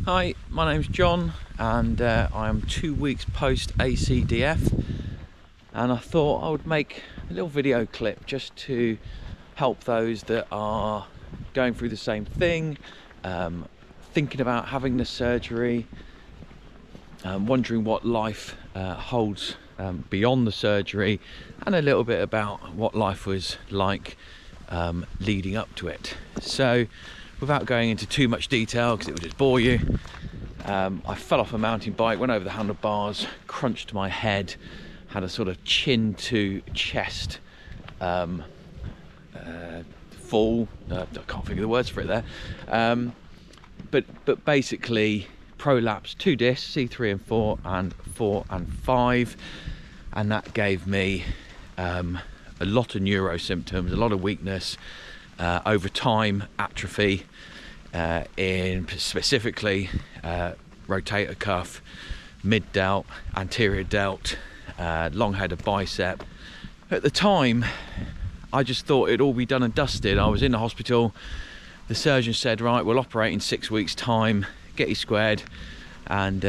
Hi, my name's John and I am 2 weeks post ACDF, and I thought I would make a little video clip just to help those that are going through the same thing, thinking about having the surgery, wondering what life holds beyond the surgery, and a little bit about what life was like leading up to it. So without going into too much detail because it would just bore you, I fell off a mountain bike, went over the handlebars, crunched my head, had a sort of chin to chest fall. I can't figure the words for it there, but basically prolapsed 2 discs, C3 and 4 and 4 and 5, and that gave me a lot of neuro symptoms, a lot of weakness, over time atrophy, in specifically rotator cuff, mid delt, anterior delt, long head of bicep. At the time I just thought it'd all be done and dusted. I was in the hospital, the surgeon said, right, we'll operate in 6 weeks time, get you squared, and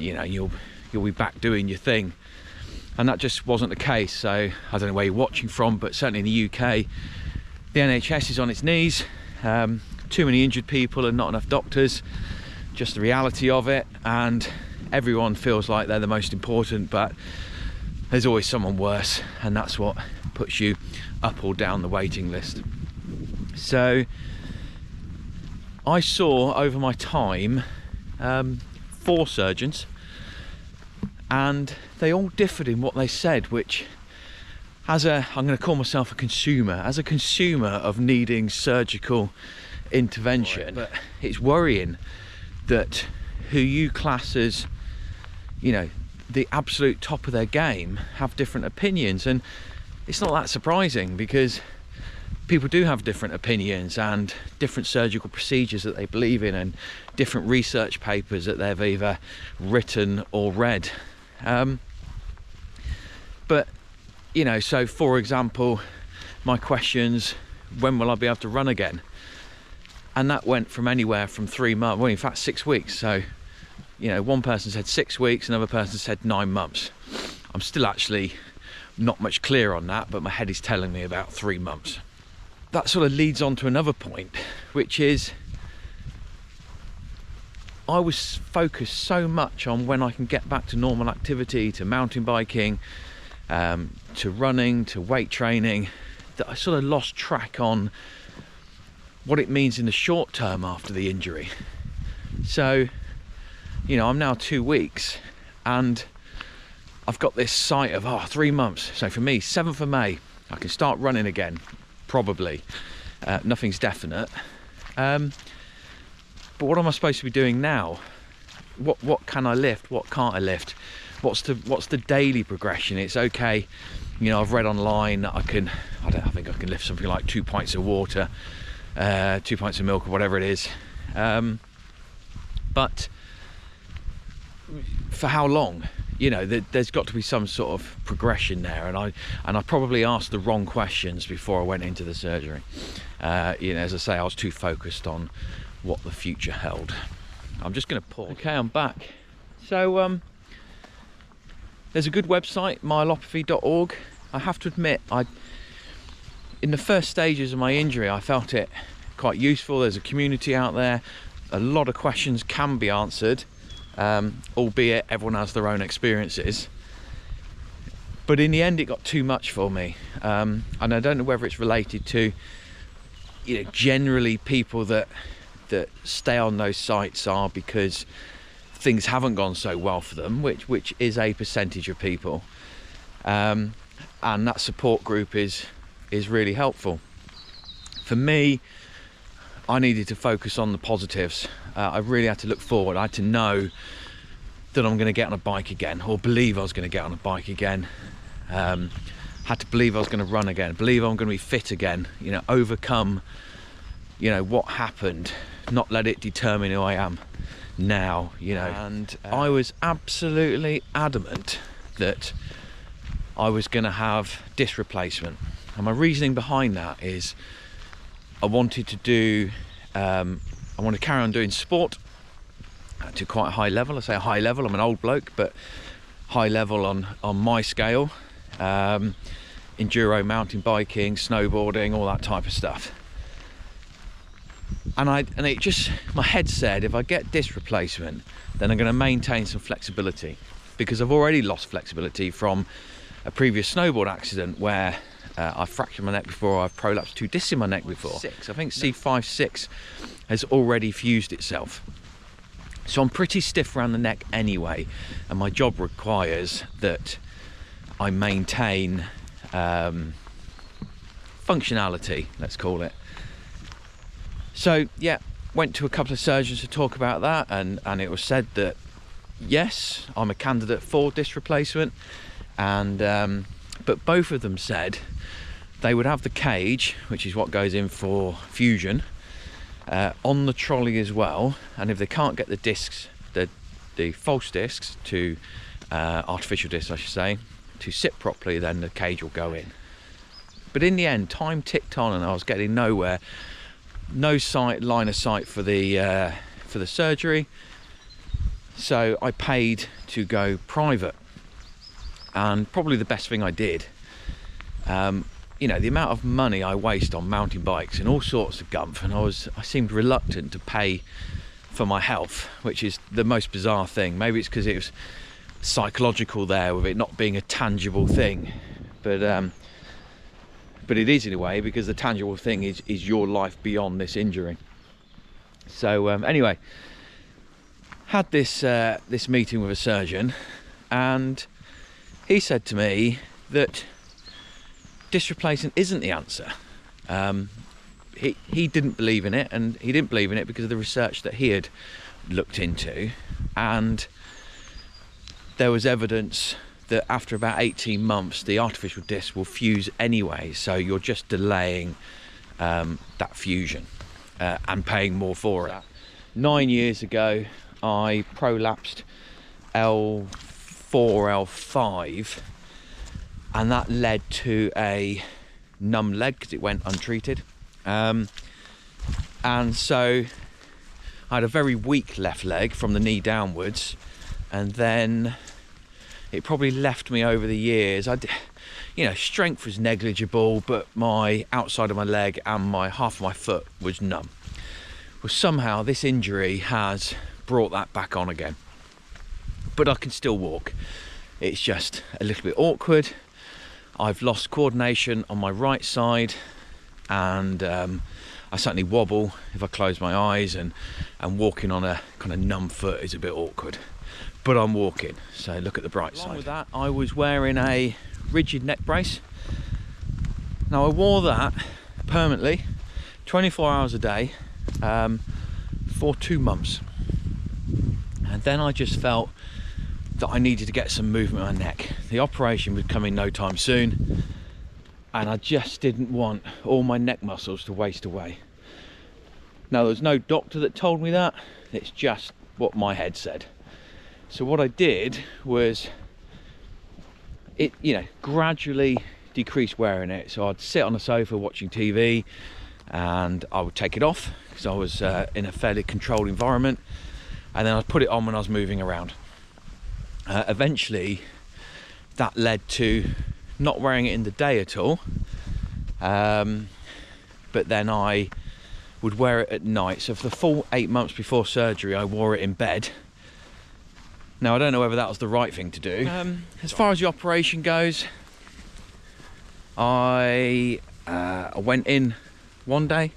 you know, you'll be back doing your thing. And that just wasn't the case. So I don't know where you're watching from, but certainly in the UK the NHS is on its knees. Too many injured people and not enough doctors, just the reality of it, and everyone feels like they're the most important, but there's always someone worse, and that's what puts you up or down the waiting list. So I saw over my time 4 surgeons, and they all differed in what they said, which, I'm going to call myself a consumer, as a consumer of needing surgical intervention, but it's worrying that who you class as, you know, the absolute top of their game have different opinions. And it's not that surprising, because people do have different opinions and different surgical procedures that they believe in, and different research papers that they've either written or read. But you know, so for example, my questions, when will I be able to run again? And that went from anywhere from 3 months, well in fact 6 weeks. So, you know, one person said 6 weeks, another person said 9 months. I'm still actually not much clear on that, but my head is telling me about 3 months. That sort of leads on to another point, which is I was focused so much on when I can get back to normal activity, to mountain biking, to running, to weight training, that I sort of lost track on what it means in the short term after the injury. So, you know, I'm now 2 weeks and I've got this sight of 3 months. So for me, 7th of May, I can start running again, probably. Nothing's definite. But what am I supposed to be doing now? What can I lift? What can't I lift? What's the daily progression? It's okay, you know, I've read online that I think I can lift something like 2 pints of water, 2 pints of milk, or whatever it is. But for how long? You know, there's got to be some sort of progression there, and I probably asked the wrong questions before I went into the surgery. You know, as I say, I was too focused on what the future held. I'm just going to pause. Okay, I'm back. So there's a good website, myelopathy.org. I have to admit, in the first stages of my injury, I felt it quite useful. There's a community out there. A lot of questions can be answered, albeit everyone has their own experiences. But in the end, it got too much for me. And I don't know whether it's related to, you know, generally people that stay on those sites are because things haven't gone so well for them, which is a percentage of people, and that support group is really helpful. For me, I needed to focus on the positives. I really had to look forward. I had to know that I'm going to get on a bike again, or believe I was going to get on a bike again. Had to believe I was going to run again, believe I'm going to be fit again, you know, overcome, you know, what happened, not let it determine who I am now, you know. And I was absolutely adamant that I was going to have disc replacement, and my reasoning behind that is I wanted to carry on doing sport, to quite a high level. I say a high level, I'm an old bloke, but high level on my scale. Enduro mountain biking, snowboarding, all that type of stuff. And it just, my head said, if I get disc replacement, then I'm going to maintain some flexibility, because I've already lost flexibility from a previous snowboard accident where I fractured my neck before. I've prolapsed 2 discs in my neck before. I think C5-6 has already fused itself. So I'm pretty stiff around the neck anyway, and my job requires that I maintain functionality, let's call it. So yeah, went to a couple of surgeons to talk about that, and it was said that yes, I'm a candidate for disc replacement, and but both of them said they would have the cage, which is what goes in for fusion, on the trolley as well, and if they can't get the discs, the false discs to artificial discs I should say, to sit properly, then the cage will go in. But in the end, time ticked on and I was getting nowhere. No line of sight for the surgery, so I paid to go private, and probably the best thing I did. You know, the amount of money I waste on mountain bikes and all sorts of gumph, and I seemed reluctant to pay for my health, which is the most bizarre thing. Maybe it's because it was psychological there with it not being a tangible thing, but it is in a way, because the tangible thing is your life beyond this injury. So anyway, had this meeting with a surgeon, and he said to me that disc replacement isn't the answer. He didn't believe in it, and he didn't believe in it because of the research that he had looked into, and there was evidence that after about 18 months the artificial disc will fuse anyway, so you're just delaying that fusion and paying more for it. 9 years ago I prolapsed L4, L5, and that led to a numb leg because it went untreated, and so I had a very weak left leg from the knee downwards, and then it probably left me over the years. You know, strength was negligible, but my outside of my leg and my half of my foot was numb. Well, somehow this injury has brought that back on again, but I can still walk. It's just a little bit awkward. I've lost coordination on my right side, and I certainly wobble if I close my eyes, and walking on a kind of numb foot is a bit awkward. But I'm walking, so look at the bright side. Along with that, I was wearing a rigid neck brace. Now I wore that permanently, 24 hours a day, for 2 months. And then I just felt that I needed to get some movement in my neck. The operation was coming no time soon, and I just didn't want all my neck muscles to waste away. Now there's no doctor that told me that, it's just what my head said. So what I did was, gradually decrease wearing it. So I'd sit on the sofa watching TV, and I would take it off because I was in a fairly controlled environment, and then I'd put it on when I was moving around. Eventually, that led to not wearing it in the day at all, but then I would wear it at night. So for the full 8 months before surgery, I wore it in bed. Now, I don't know whether that was the right thing to do. As far as the operation goes, I went in one day.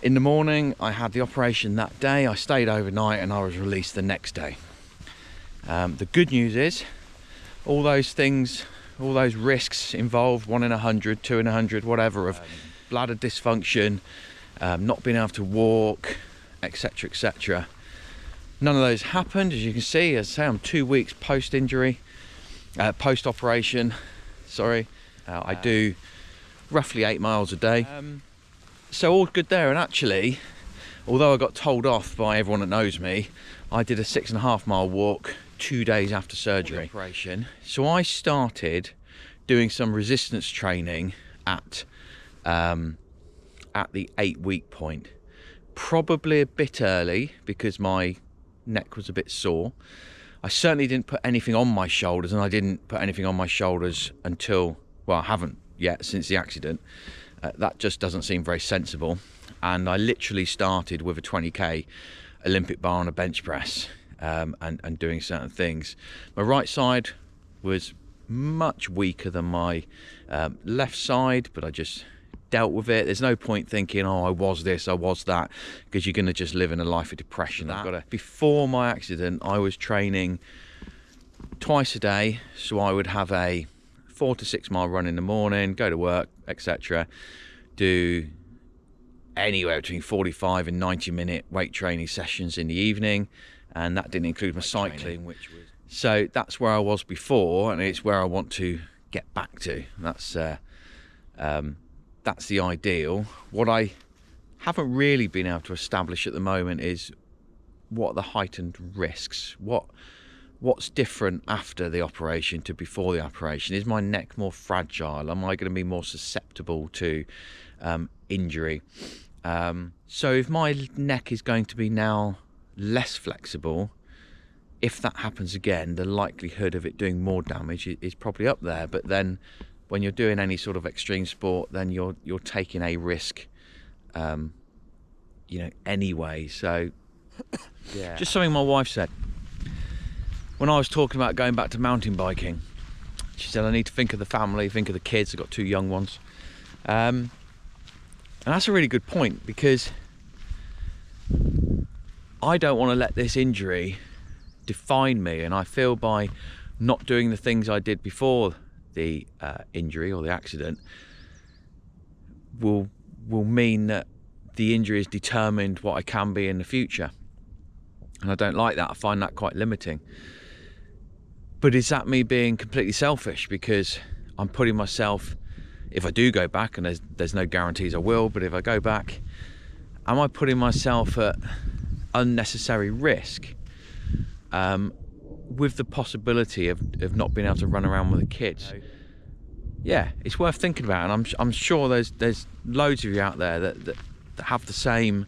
In the morning, I had the operation that day. I stayed overnight and I was released the next day. The good news is, all those things, all those risks involved, 1 in 100, 2 in 100, whatever, of bladder dysfunction, not being able to walk, etc., etc. None of those happened, as you can see. As I say, I'm 2 weeks post-injury, post-operation, sorry. I do roughly 8 miles a day. So all good there, and actually, although I got told off by everyone that knows me, I did a 6.5 mile walk 2 days after surgery. So I started doing some resistance training at the 8 week point. Probably a bit early because my neck was a bit sore. I certainly didn't put anything on my shoulders, and I didn't put anything on my shoulders until, well, I haven't yet since the accident. That just doesn't seem very sensible. And I literally started with a 20k Olympic bar on a bench press, and doing certain things. My right side was much weaker than my left side, but I just dealt with it. There's no point thinking, oh, I was this, I was that, because you're going to just live in a life of depression. Before my accident, I was training twice a day, so I would have a 4 to 6 mile run in the morning, go to work, etc. Do anywhere between 45 and 90-minute weight training sessions in the evening, and that didn't include my cycling, so that's where I was before, and it's where I want to get back to. That's the ideal. What I haven't really been able to establish at the moment is what are the heightened risks. What's different after the operation to before the operation? Is my neck more fragile? Am I going to be more susceptible to injury? So if my neck is going to be now less flexible, if that happens again, the likelihood of it doing more damage is probably up there. But then when you're doing any sort of extreme sport, then you're taking a risk, anyway. So yeah. Just something my wife said when I was talking about going back to mountain biking. She said, I need to think of the family, think of the kids. I've got 2 young ones. And that's a really good point, because I don't want to let this injury define me. And I feel by not doing the things I did before the injury or the accident will mean that the injury has determined what I can be in the future. And I don't like that. I find that quite limiting. But is that me being completely selfish? Because I'm putting myself, if I do go back, and there's no guarantees I will, but if I go back, am I putting myself at unnecessary risk, with the possibility of not being able to run around with the kids? Yeah, it's worth thinking about, and I'm sure there's loads of you out there that have the same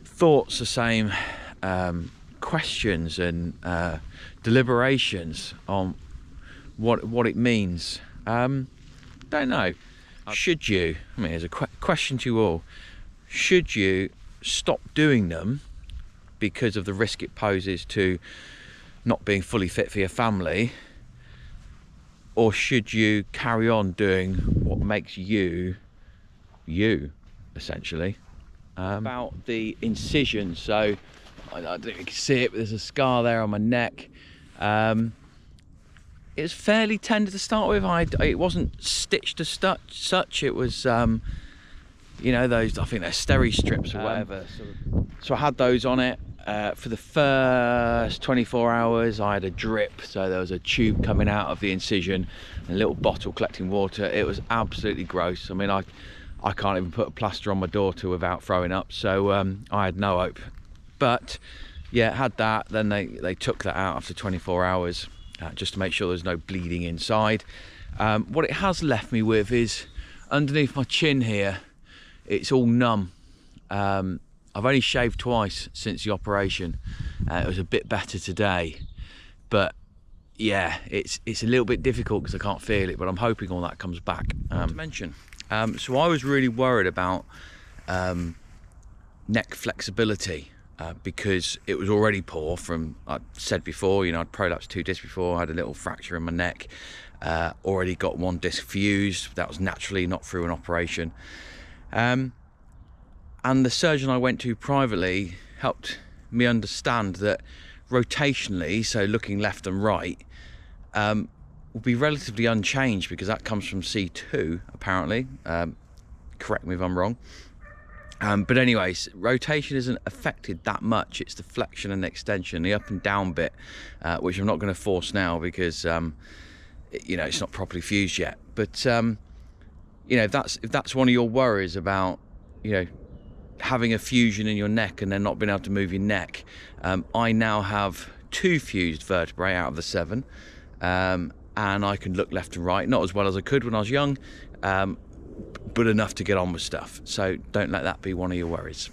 thoughts, the same questions and deliberations on what it means. Don't know. Should you? I mean, there's a question to you all. Should you stop doing them because of the risk it poses to not being fully fit for your family, or should you carry on doing what makes you essentially? About the incision, so I don't know if you can see it, but there's a scar there on my neck. It was fairly tender to start with. It wasn't stitched as such. It was those, I think they're steri strips or whatever. So I had those on it. For the first 24 hours I had a drip, so there was a tube coming out of the incision, a little bottle collecting water. It was absolutely gross. I mean, I can't even put a plaster on my daughter without throwing up, so I had no hope. But yeah, had that. Then they took that out after 24 hours just to make sure there's no bleeding inside. What it has left me with is underneath my chin here, it's all numb. I've only shaved twice since the operation. It was a bit better today, but yeah, it's a little bit difficult because I can't feel it, but I'm hoping all that comes back. To mention, so I was really worried about neck flexibility because it was already poor from, I said before, I'd prolapsed 2 discs before, I had a little fracture in my neck, already got 1 disc fused. That was naturally not through an operation. And the surgeon I went to privately helped me understand that rotationally, so looking left and right, will be relatively unchanged because that comes from C2, apparently. Correct me if I'm wrong. But anyways, rotation isn't affected that much. It's the flexion and extension, the up and down bit, which I'm not going to force now because, it's not properly fused yet. But, if that's one of your worries about, having a fusion in your neck and then not being able to move your neck, I now have 2 fused vertebrae out of the 7, and I can look left and right, not as well as I could when I was young, but enough to get on with stuff. So don't let that be one of your worries.